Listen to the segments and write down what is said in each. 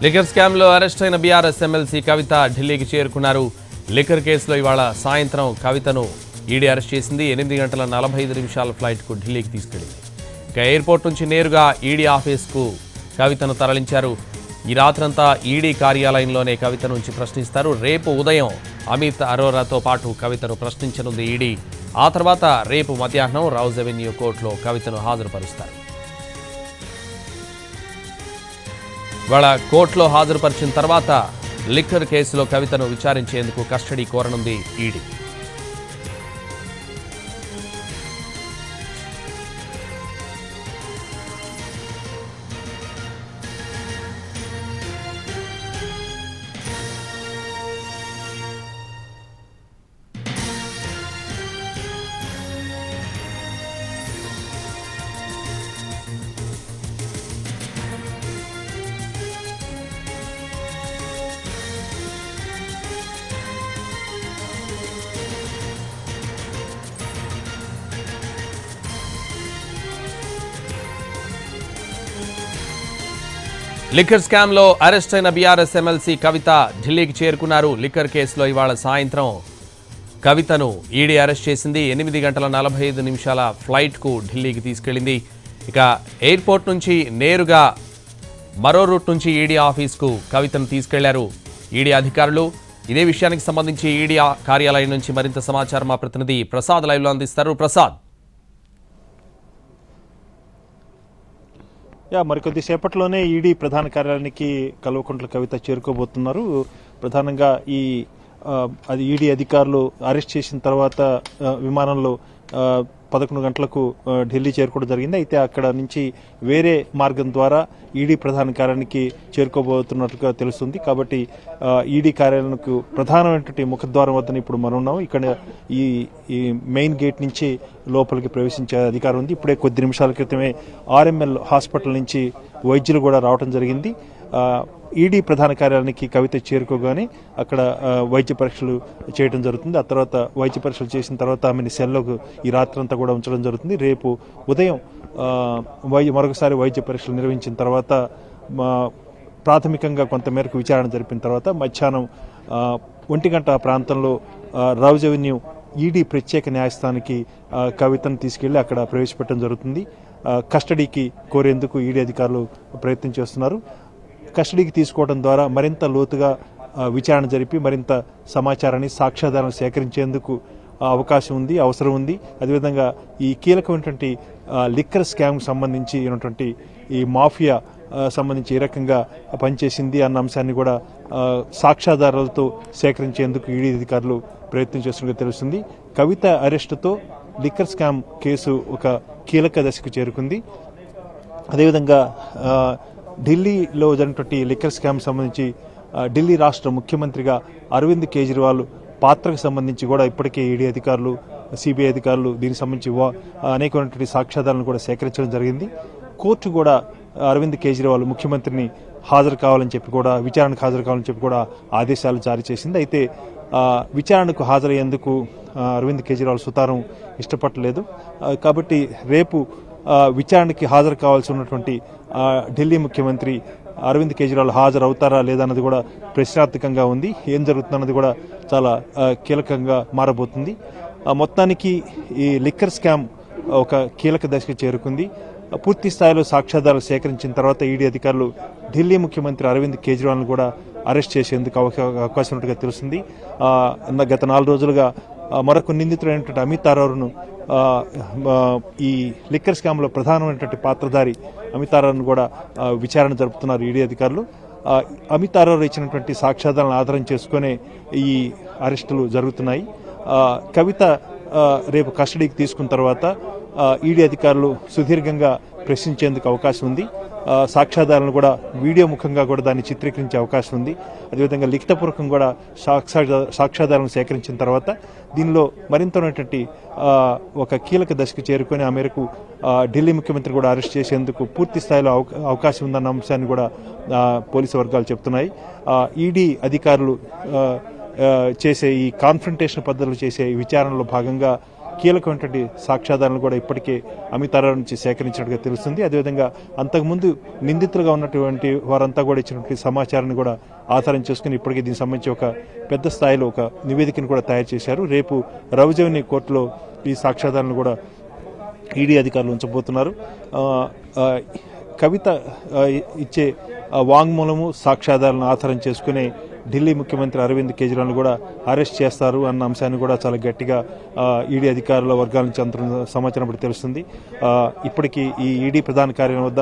Liquor scam లో arrest అయిన BRS MLC కవిత ఢిల్లీకి చేరుకున్నారు. లిక్కర్ కేసులో ఇవాళ సాయంత్రం కవితను ఈడీ అరెస్ట్ చేసింది. 8 గంటల 45 నిమిషాల ఫ్లైట్ కు ఢిల్లీకి తీసుకెళ్లింది. ఇక ఎయిర్పోర్ట్ నుంచి నేరుగా ఈడీ ఆఫీస్ కు కవితను తరలించారు. ఈ రాత్రంతా ఈడీ కార్యాలయంలోనే కవిత నుంచి ప్రశ్నిస్తారు. రేపు ఉదయం అమిత్ అరోరాతో పాటు కవితను ప్రశ్నించనుంది ఈడీ. ఆ తర్వాత రేపు మధ్యాహ్నం రౌజ్ అవెన్యూ కోర్టులో కవితను హాజరుపరుస్తారు. ఇవాళ కోర్టులో హాజరుపరిచిన తర్వాత లిక్కర్ కేసులో కవితను విచారించేందుకు కస్టడీ కోరనుంది ఈడీ. లిక్కర్ స్కామ్ లో అరెస్ట్ అయిన బీఆర్ఎస్ ఎమ్మెల్సీ కవిత ఢిల్లీకి చేరుకున్నారు. లిక్కర్ కేసులో ఇవాళ సాయంత్రం కవితను ఈడీ అరెస్ట్ చేసింది. 8 గంటల 45 నిమిషాల ఫ్లైట్ కు ఢిల్లీకి తీసుకెళ్లింది. ఇక ఎయిర్పోర్ట్ నుంచి నేరుగా మరో రూట్ నుంచి ఈడీ ఆఫీస్ కు కవితను తీసుకెళ్లారు ఈడీ అధికారులు. ఇదే విషయానికి సంబంధించి ఈడీ కార్యాలయం నుంచి మరింత సమాచారం మా ప్రతినిధి ప్రసాద్ లైవ్ లో అందిస్తారు. ప్రసాద్, మరికొద్ది సేపట్లోనే ఈడీ ప్రధాన కార్యాలయానికి కల్వకుంట్ల కవిత చేరుకోబోతున్నారు. ప్రధానంగా అది ఈడీ అధికారులు అరెస్ట్ చేసిన తర్వాత విమానంలో 11 గంటలకు ఢిల్లీ చేరుకోవడం జరిగింది. అయితే అక్కడ నుంచి వేరే మార్గం ద్వారా ఈడీ ప్రధాన కార్యాలయానికి చేరుకోబోతున్నట్లుగా తెలుస్తుంది. కాబట్టి ఈడీ కార్యాలయానికి ప్రధానమైనటువంటి ముఖద్వారం వద్ద ఇప్పుడు మనం ఉన్నాం. ఇక్కడ ఈ మెయిన్ గేట్ నుంచి లోపలికి ప్రవేశించే అధికారం ఉంది. ఇప్పుడే కొద్ది నిమిషాల క్రితమే ఆర్ఎంఎల్ హాస్పిటల్ నుంచి వైద్యులు కూడా రావడం జరిగింది. ఈడీ ప్రధాన కార్యాలయానికి కవిత చేరుకోగానే అక్కడ వైద్య పరీక్షలు చేయడం జరుగుతుంది. ఆ తర్వాత వైద్య పరీక్షలు చేసిన తర్వాత ఆమెను సెల్లోకి ఈ రాత్రంతా కూడా ఉంచడం జరుగుతుంది. రేపు ఉదయం మరొకసారి వైద్య పరీక్షలు నిర్వహించిన తర్వాత ప్రాథమికంగా కొంతమేరకు విచారణ జరిపిన తర్వాత మధ్యాహ్నం 1 గంట ప్రాంతంలో రౌజ్ అవెన్యూ ఈడీ ప్రత్యేక న్యాయస్థానానికి కవితను తీసుకెళ్లి అక్కడ ప్రవేశపెట్టడం జరుగుతుంది. కస్టడీకి కోరేందుకు ఈడీ అధికారులు ప్రయత్నం చేస్తున్నారు. కస్టడీకి తీసుకోవడం ద్వారా మరింత లోతుగా విచారణ జరిపి మరింత సమాచారాన్ని సాక్ష్యాధారాలను సేకరించేందుకు అవకాశం ఉంది, అవసరం ఉంది. అదేవిధంగా ఈ కీలకమైనటువంటి లిక్కర్ స్కామ్ సంబంధించి ఉన్నటువంటి ఈ మాఫియా సంబంధించి ఏ రకంగా పనిచేసింది అన్న అంశాన్ని కూడా సాక్ష్యాధారాలతో సేకరించేందుకు ఈడీ అధికారులు ప్రయత్నం చేస్తున్నట్టు తెలుస్తుంది. కవిత అరెస్టుతో లిక్కర్ స్కామ్ కేసు ఒక కీలక దశకు చేరుకుంది. అదేవిధంగా ఢిల్లీలో జరిగినటువంటి లిక్కర్ స్కామ్ సంబంధించి ఢిల్లీ రాష్ట్ర ముఖ్యమంత్రిగా అరవింద్ కేజ్రీవాల్ పాత్రకు సంబంధించి కూడా ఇప్పటికే ఈడీ అధికారులు, సిబిఐ అధికారులు దీనికి సంబంధించి అనేకమైనటువంటి సాక్ష్యాధారాలను కూడా సేకరించడం జరిగింది. కోర్టు కూడా అరవింద్ కేజ్రీవాల్ ముఖ్యమంత్రిని హాజరు కావాలని చెప్పి కూడా విచారణకు హాజరు కావాలని చెప్పి కూడా ఆదేశాలు జారీ చేసింది. అయితే విచారణకు హాజరయ్యేందుకు అరవింద్ కేజ్రీవాల్ సుతారం ఇష్టపడలేదు. కాబట్టి రేపు విచారణకి హాజరు కావాల్సి ఉన్నటువంటి ఢిల్లీ ముఖ్యమంత్రి అరవింద్ కేజ్రీవాల్ హాజరు అవుతారా లేదా అన్నది కూడా ప్రశ్నార్థకంగా ఉంది. ఏం జరుగుతుందన్నది కూడా చాలా కీలకంగా మారబోతుంది. మొత్తానికి ఈ లిక్కర్ స్కామ్ ఒక కీలక దశకు చేరుకుంది. పూర్తి స్థాయిలో సాక్ష్యాధారాలు సేకరించిన తర్వాత ఈడీ అధికారులు ఢిల్లీ ముఖ్యమంత్రి అరవింద్ కేజ్రీవాల్ను కూడా అరెస్ట్ చేసేందుకు అవకాశం ఉన్నట్టుగా తెలుస్తుంది. గత 4 రోజులుగా మరొక నిందితుడైనటువంటి అమిత్ అరోరాను ఈ లిక్కర్ స్కామ్లో ప్రధానమైనటువంటి పాత్రధారి అమిత్ అరోరాను కూడా విచారణ జరుపుతున్నారు ఈడీ అధికారులు. అమిత్ అరోరా ఇచ్చినటువంటి సాక్ష్యాధారాలను ఆధారం చేసుకునే ఈ అరెస్టులు జరుగుతున్నాయి. కవిత రేపు కస్టడీకి తీసుకున్న తర్వాత ఈడీ అధికారులు సుదీర్ఘంగా ప్రశ్నించేందుకు అవకాశం ఉంది. సాక్ష్యాధారాలను కూడా వీడియో ముఖంగా కూడా దాన్ని చిత్రీకరించే అవకాశం ఉంది. అదేవిధంగా లిఖితపూర్వకంగా కూడా సాక్ష్యాధారాలను సేకరించిన తర్వాత దీనిలో మరింతమైనటువంటి ఒక కీలక దశకు చేరుకొని ఆ మేరకు ఢిల్లీ ముఖ్యమంత్రి కూడా అరెస్ట్ చేసేందుకు పూర్తి స్థాయిలో అవకాశం ఉందన్న అంశాన్ని కూడా పోలీసు వర్గాలు చెప్తున్నాయి. ఈడీ అధికారులు చేసే ఈ కాన్ఫ్రంటేషన్ పద్ధతులు చేసే విచారణలో భాగంగా కీలకమైనటువంటి సాక్ష్యాధారాలను కూడా ఇప్పటికే అమితారా నుంచి సేకరించినట్టుగా తెలుస్తుంది. అదేవిధంగా అంతకుముందు నిందితులుగా ఉన్నటువంటి వారంతా కూడా ఇచ్చినటువంటి సమాచారాన్ని కూడా ఆధారం చేసుకుని ఇప్పటికే దీనికి సంబంధించి ఒక పెద్ద స్థాయిలో ఒక నివేదికను కూడా తయారు చేశారు. రేపు రౌజవెన్యూ కోర్టులో ఈ సాక్ష్యాధారాలను కూడా ఈడీ అధికారులు ఉంచబోతున్నారు. కవిత ఇచ్చే వాంగ్మూలము సాక్ష్యాధారాలను ఆధారం చేసుకుని ఢిల్లీ ముఖ్యమంత్రి అరవింద్ కేజ్రీవాల్ కూడా అరెస్ట్ చేస్తారు అన్న అంశాన్ని కూడా చాలా గట్టిగా ఈడీ అధికారుల వర్గాల నుంచి అందుతున్న సమాచారం ఇప్పుడు తెలుస్తుంది. ఇప్పటికీ ఈ ఈడీ ప్రధాన కార్యాలయం వద్ద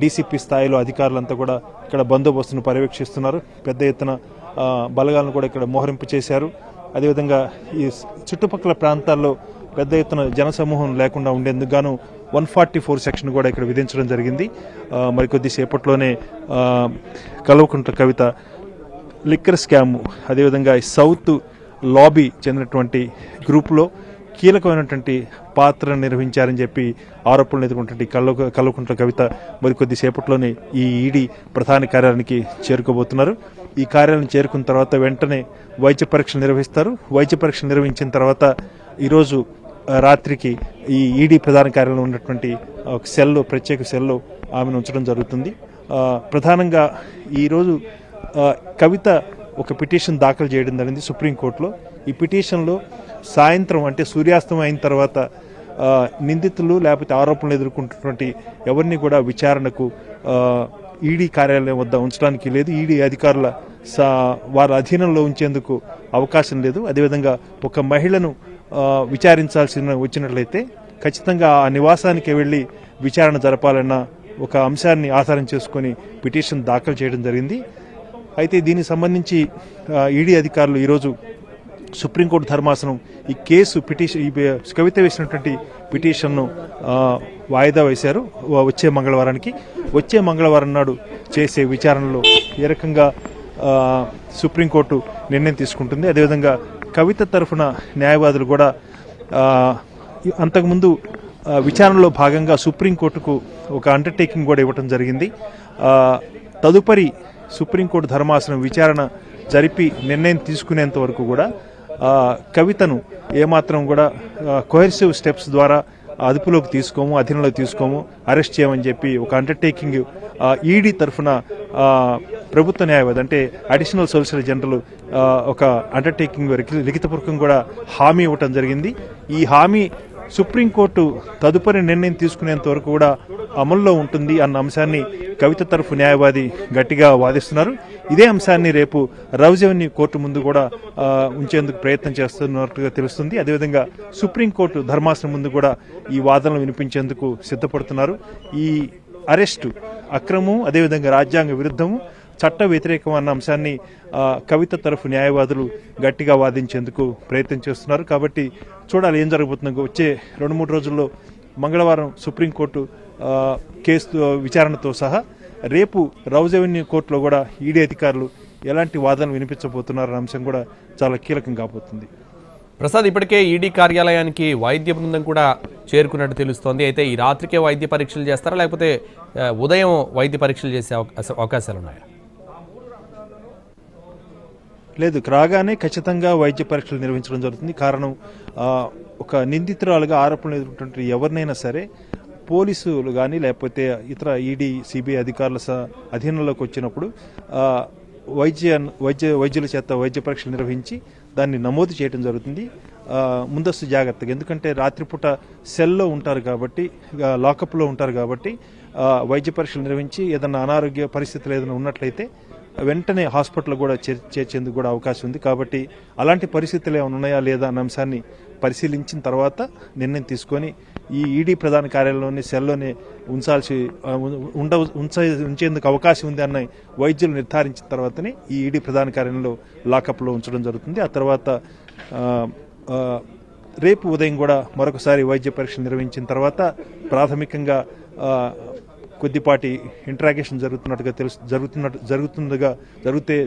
డీసీపీ స్థాయిలో అధికారులంతా కూడా ఇక్కడ బందోబస్తును పర్యవేక్షిస్తున్నారు. పెద్ద ఎత్తున బలగాలను కూడా ఇక్కడ మోహరింపు చేశారు. అదేవిధంగా ఈ చుట్టుపక్కల ప్రాంతాల్లో పెద్ద ఎత్తున జనసమూహం లేకుండా ఉండేందుకు గాను 144 సెక్షన్ కూడా ఇక్కడ విధించడం జరిగింది. మరికొద్దిసేపట్లోనే కల్వకుంట్ల కవిత లిక్కర్ స్కామ్, అదేవిధంగా సౌత్ లాబీ చెందినటువంటి గ్రూపులో కీలకమైనటువంటి పాత్రను నిర్వహించారని చెప్పి ఆరోపణలు ఎదుర్కొన్నటువంటి కల్వకుంట్ల కవిత మరికొద్దిసేపట్లోనే ఈ ఈడీ ప్రధాన కార్యాలయానికి చేరుకోబోతున్నారు. ఈ కార్యాలయం చేరుకున్న తర్వాత వెంటనే వైద్య పరీక్షలు నిర్వహిస్తారు. వైద్య పరీక్షలు నిర్వహించిన తర్వాత ఈరోజు రాత్రికి ఈ ఈడీ ప్రధాన కార్యాలయంలో ఉన్నటువంటి ఒక సెల్లో, ప్రత్యేక సెల్లో ఆమెను ఉంచడం జరుగుతుంది. ప్రధానంగా ఈరోజు కవిత ఒక పిటిషన్ దాఖలు చేయడం జరిగింది సుప్రీంకోర్టులో. ఈ పిటిషన్లో సాయంత్రం అంటే సూర్యాస్తం అయిన తర్వాత నిందితులు లేకపోతే ఆరోపణలు ఎదుర్కొంటున్నటువంటి ఎవరిని కూడా విచారణకు ఈడీ కార్యాలయం వద్ద ఉంచడానికి లేదు. ఈడీ అధికారుల వారి అధీనంలో ఉంచేందుకు అవకాశం లేదు. అదేవిధంగా ఒక మహిళను వచ్చినట్లయితే ఖచ్చితంగా ఆ నివాసానికి వెళ్లి విచారణ జరపాలన్న ఒక అంశాన్ని ఆధారం చేసుకుని పిటిషన్ దాఖలు చేయడం జరిగింది. అయితే దీనికి సంబంధించి ఈడీ అధికారులు ఈరోజు సుప్రీంకోర్టు ధర్మాసనం ఈ కేసు పిటిషన్ కవిత వేసినటువంటి పిటిషన్ను వాయిదా వేశారు వచ్చే మంగళవారానికి. వచ్చే మంగళవారం నాడు చేసే విచారణలో ఏ రకంగా సుప్రీంకోర్టు నిర్ణయం తీసుకుంటుంది. అదేవిధంగా కవిత తరఫున న్యాయవాదులు కూడా అంతకుముందు విచారణలో భాగంగా సుప్రీంకోర్టుకు ఒక అండర్టేకింగ్ కూడా ఇవ్వడం జరిగింది. తదుపరి సుప్రీంకోర్టు ధర్మాసనం విచారణ జరిపి నిర్ణయం తీసుకునేంత వరకు కూడా కవితను ఏమాత్రం కూడా కోహెర్సివ్ స్టెప్స్ ద్వారా అదుపులోకి తీసుకోము, అధీనంలోకి తీసుకోము, అరెస్ట్ చేయమని చెప్పి ఒక అండర్టేకింగ్ ఈడీ తరఫున ప్రభుత్వ న్యాయవాది అంటే అడిషనల్ సొలిసిటర్ జనరల్ ఒక అండర్టేకింగ్ లిఖితపూర్వకంగా కూడా హామీ ఇవ్వటం జరిగింది. ఈ హామీ సుప్రీంకోర్టు తదుపరి నిర్ణయం తీసుకునేంత వరకు కూడా అమల్లో ఉంటుంది అన్న అంశాన్ని కవిత తరఫు న్యాయవాది గట్టిగా వాదిస్తున్నారు. ఇదే అంశాన్ని రేపు రౌజవెన్యూ కోర్టు ముందు కూడా ఉంచేందుకు ప్రయత్నం చేస్తున్నట్టుగా తెలుస్తుంది. అదేవిధంగా సుప్రీంకోర్టు ధర్మాసనం ముందు కూడా ఈ వాదనలు వినిపించేందుకు సిద్ధపడుతున్నారు. ఈ అరెస్టు అక్రమం, అదేవిధంగా రాజ్యాంగ విరుద్ధము, చట్ట వ్యతిరేకం అన్న అంశాన్ని కవిత తరఫు న్యాయవాదులు గట్టిగా వాదించేందుకు ప్రయత్నం చేస్తున్నారు. కాబట్టి చూడాలి ఏం జరగబోతుందో. వచ్చే 2-3 రోజుల్లో మంగళవారం సుప్రీంకోర్టు కేసు విచారణతో సహా రేపు రౌజవెన్యూ కోర్టులో కూడా ఈడీ అధికారులు ఎలాంటి వాదనలు వినిపించబోతున్నారన్న అంశం కూడా చాలా కీలకం కాబోతుంది. ప్రసాద్, ఇప్పటికే ఈడీ కార్యాలయానికి వైద్య బృందం కూడా చేరుకున్నట్టు తెలుస్తోంది. అయితే ఈ రాత్రికే వైద్య పరీక్షలు చేస్తారా, లేకపోతే ఉదయం వైద్య పరీక్షలు చేసే అవకాశాలు ఉన్నాయా? లేదు, రాగానే ఖచ్చితంగా వైద్య పరీక్షలు నిర్వహించడం జరుగుతుంది. కారణం ఒక నిందితురాలుగా ఆరోపణలు ఎదుర్కొంటున్న ఎవరినైనా సరే పోలీసులు కానీ లేకపోతే ఇతర ఈడీ, సిబిఐ అధికారుల అధీనంలోకి వచ్చినప్పుడు వైద్యుల చేత వైద్య పరీక్షలు నిర్వహించి దాన్ని నమోదు చేయడం జరుగుతుంది ముందస్తు జాగ్రత్తగా. ఎందుకంటే రాత్రిపూట సెల్లో ఉంటారు కాబట్టి, లాకప్లో ఉంటారు కాబట్టి వైద్య పరీక్షలు నిర్వహించి ఏదైనా అనారోగ్య పరిస్థితులు ఏదైనా ఉన్నట్లయితే వెంటనే హాస్పిటల్ కూడా చేర్చేందుకు కూడా అవకాశం ఉంది. కాబట్టి అలాంటి పరిస్థితులు ఏమైనా ఉన్నాయా లేదా అన్న అంశాన్ని పరిశీలించిన తర్వాత నిర్ణయం తీసుకొని ఈ ఈడీ ప్రధాన కార్యాలయంలోని సెల్లోనే ఉంచేందుకు అవకాశం ఉంది అన్న వైద్యులు నిర్ధారించిన తర్వాతనే ఈ ఈడీ ప్రధాన కార్యాలయంలో లాకప్లో ఉంచడం జరుగుతుంది. ఆ తర్వాత రేపు ఉదయం కూడా మరొకసారి వైద్య పరీక్షలు నిర్వహించిన తర్వాత ప్రాథమికంగా కొద్దిపాటి ఇంట్రాగేషన్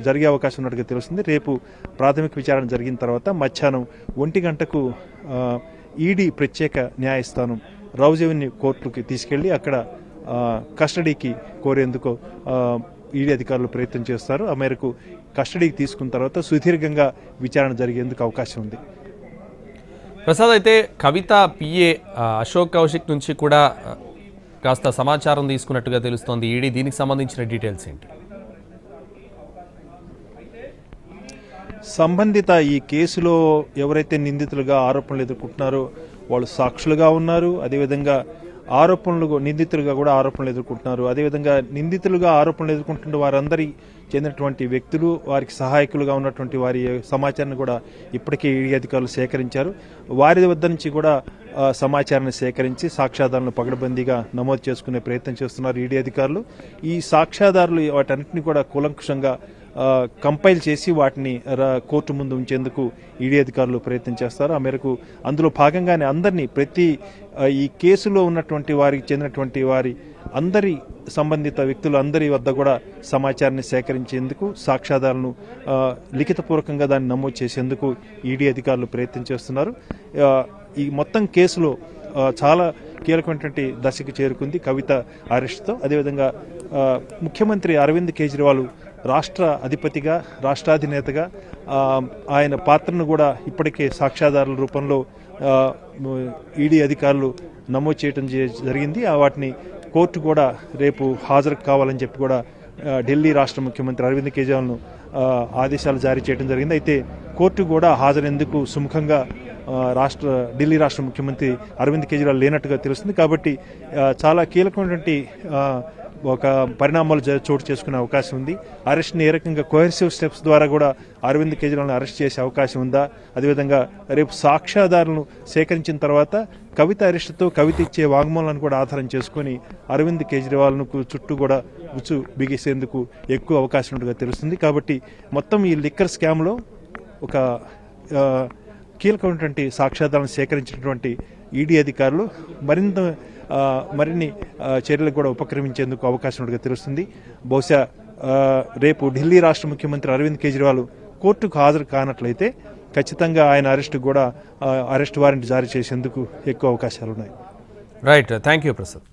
జరిగే అవకాశం ఉన్నట్టుగా తెలుస్తుంది. రేపు ప్రాథమిక విచారణ జరిగిన తర్వాత మధ్యాహ్నం 1 గంటకు ఈడీ ప్రత్యేక న్యాయస్థానం రౌజవెన్యూ కోర్టుకి తీసుకెళ్లి అక్కడ కస్టడీకి కోరేందుకు ఈడీ అధికారులు ప్రయత్నం చేస్తారు. ఆ మేరకు కస్టడీకి తీసుకున్న తర్వాత సుదీర్ఘంగా విచారణ జరిగేందుకు అవకాశం ఉంది. ప్రసాద్, అయితే కవిత పిఏ అశోక్ కౌశిక్ నుంచి కూడా కాస్త సమాచారం తీసుకున్నట్టుగా తెలుస్తోంది ఈడీ. దీనికి సంబంధించిన డీటెయిల్స్ ఏంటి? సంబంధిత ఈ కేసులో ఎవరైతే నిందితులుగా ఆరోపణలు ఎదుర్కొంటున్నారో వాళ్ళు సాక్షులుగా ఉన్నారు. అదేవిధంగా నిందితులుగా కూడా ఆరోపణలు ఎదుర్కొంటున్నారు. అదేవిధంగా నిందితులుగా ఆరోపణలు ఎదుర్కొంటున్న వారందరి చెందినటువంటి వ్యక్తులు, వారికి సహాయకులుగా ఉన్నటువంటి వారి సమాచారాన్ని కూడా ఇప్పటికే ఈడీ అధికారులు సేకరించారు. వారి వద్ద నుంచి కూడా సమాచారాన్ని సేకరించి సాక్ష్యాధారాలను పగడబందీగా నమోదు చేసుకునే ప్రయత్నం చేస్తున్నారు ఈడీ అధికారులు. ఈ సాక్ష్యాధారాలు వాటన్నిటిని కూడా కూలంకుషంగా కంపైల్ చేసి వాటిని కోర్టు ముందు ఉంచేందుకు ఈడీ అధికారులు ప్రయత్నం చేస్తారు. ఆ మేరకు అందులో భాగంగానే అందరినీ ఈ కేసులో ఉన్నటువంటి వారికి చెందినటువంటి వారి అందరి సంబంధిత వ్యక్తులు అందరి వద్ద కూడా సమాచారాన్ని సేకరించేందుకు, సాక్ష్యాధారాలను లిఖితపూర్వకంగా దాన్ని నమోదు చేసేందుకు ఈడీ అధికారులు ప్రయత్నం చేస్తున్నారు. ఈ మొత్తం కేసులో చాలా కీలకమైనటువంటి దశకు చేరుకుంది కవిత అరెస్టుతో. అదేవిధంగా ముఖ్యమంత్రి అరవింద్ కేజ్రీవాల్ రాష్ట్ర అధిపతిగా, రాష్ట్రాధినేతగా ఆయన పాత్రను కూడా ఇప్పటికే సాక్ష్యాధారాల రూపంలో ఈడీ అధికారులు నమోదు చేయడం జరిగింది. వాటిని కోర్టు కూడా రేపు హాజరు కావాలని చెప్పి కూడా ఢిల్లీ రాష్ట్ర ముఖ్యమంత్రి అరవింద్ కేజ్రీవాల్ను ఆదేశాలు జారీ చేయడం జరిగింది. అయితే కోర్టు కూడా హాజరేందుకు సుముఖంగా ఢిల్లీ రాష్ట్ర ముఖ్యమంత్రి అరవింద్ కేజ్రీవాల్ లేనట్టుగా తెలుస్తుంది. కాబట్టి చాలా కీలకమైనటువంటి ఒక పరిణామాలు చోటు చేసుకునే అవకాశం ఉంది. అరెస్ట్ని ఏ రకంగా కోహెర్సివ్ స్టెప్స్ ద్వారా కూడా అరవింద్ కేజ్రీవాల్ని అరెస్ట్ చేసే అవకాశం ఉందా, అదేవిధంగా రేపు సాక్ష్యాధారాలను సేకరించిన తర్వాత కవిత అరెస్టుతో కవిత ఇచ్చే వాంగ్మూలాన్ని కూడా ఆధారం చేసుకుని అరవింద్ కేజ్రీవాల్ను చుట్టూ కూడా గుచ్చు బిగిసేందుకు ఎక్కువ అవకాశం ఉన్నట్టుగా తెలుస్తుంది. కాబట్టి మొత్తం ఈ లిక్కర్ స్కామ్లో ఒక కీలకమైనటువంటి సాక్ష్యాధారాలను సేకరించినటువంటి ఈడీ అధికారులు మరిన్ని చర్యలకు కూడా ఉపక్రమించేందుకు అవకాశం ఉన్నట్టుగా తెలుస్తుంది. బహుశా రేపు ఢిల్లీ రాష్ట్ర ముఖ్యమంత్రి అరవింద్ కేజ్రీవాల్ కోర్టుకు హాజరు కానట్లయితే ఖచ్చితంగా ఆయన అరెస్ట్ వారెంట్ జారీ చేసేందుకు ఎక్కువ అవకాశాలు ఉన్నాయి. Right, thank you Prasad.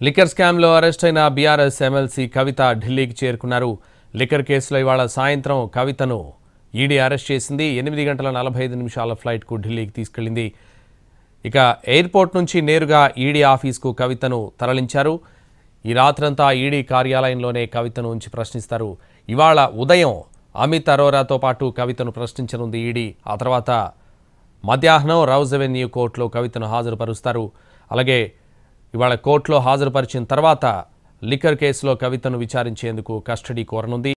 Liquor స్కామ్లో అరెస్ట్ అయిన బీఆర్ఎస్ ఎమ్మెల్సీ కవిత ఢిల్లీకి చేరుకున్నారు. లిక్కర్ కేసులో ఇవాళ సాయంత్రం కవితను ఈడీ అరెస్ట్ చేసింది. 8:45 ఫ్లైట్కు ఢిల్లీకి తీసుకెళ్లింది. ఇక ఎయిర్పోర్ట్ నుంచి నేరుగా ఈడీ ఆఫీస్కు కవితను తరలించారు. ఈ రాత్రంతా ఈడీ కార్యాలయంలోనే కవితను ఉంచి ప్రశ్నిస్తారు. ఇవాళ ఉదయం అమిత్ అరోరాతో పాటు కవితను ప్రశ్నించనుంది ఈడీ. ఆ తర్వాత మధ్యాహ్నం రౌజ్ అవెన్యూ కోర్టులో కవితను హాజరుపరుస్తారు. అలాగే ఇవాళ కోర్టులో హాజరుపరిచిన తర్వాత లిక్కర్ కేసులో కవితను విచారించేందుకు కస్టడీ కోరనుంది.